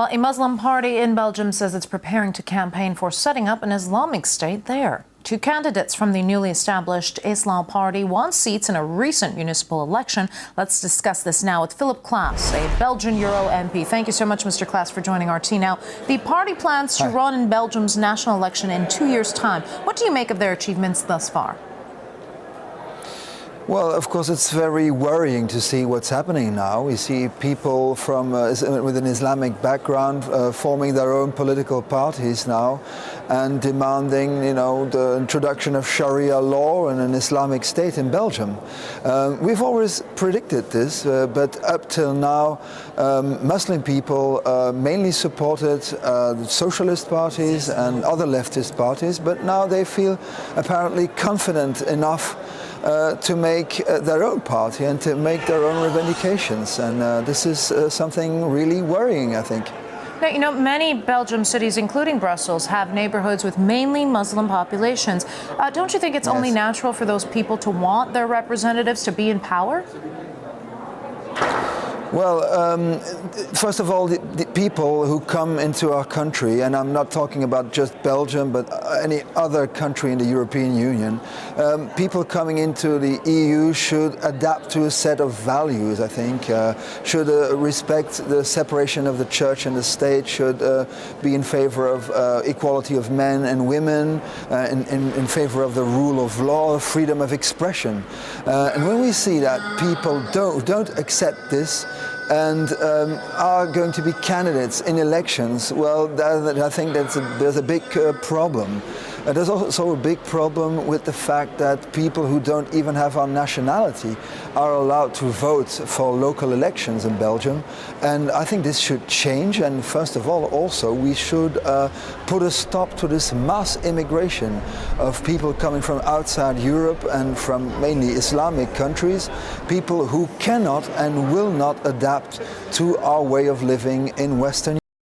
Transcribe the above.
Well, a Muslim party in Belgium says it's preparing to campaign for setting up an Islamic State there. Two candidates from the newly established Islam Party won seats in a recent municipal election. Let's discuss this now with Philip Klaas, a Belgian Euro MP. Thank you so much, Mr. Klaas, for joining RT. Now, the party plans to run in Belgium's national election in 2 years' time. What do you make of their achievements thus far? Well, of course, it's very worrying to see what's happening now. We see people from with an Islamic background forming their own political parties now and demanding, the introduction of Sharia law and an Islamic State in Belgium. We've always predicted this, but up till now, Muslim people mainly supported socialist parties and other leftist parties, but now they feel apparently confident enough to make their own party and to make their own revendications. And this is something really worrying, I think. Now, many Belgium cities, including Brussels, have neighborhoods with mainly Muslim populations. Don't you think it's only natural for those people to want their representatives to be in power? Well, first of all, the people who come into our country, and I'm not talking about just Belgium, but any other country in the European Union, people coming into the EU should adapt to a set of values, I think, should respect the separation of the church and the state, should be in favor of equality of men and women, in favor of the rule of law, freedom of expression. And when we see that people don't accept this, and are going to be candidates in elections, well, I think there's a big problem. There's also a big problem with the fact that people who don't even have our nationality are allowed to vote for local elections in Belgium. And I think this should change. And first of all, also, we should put a stop to this mass immigration of people coming from outside Europe and from mainly Islamic countries, people who cannot and will not adapt to our way of living in Western Europe.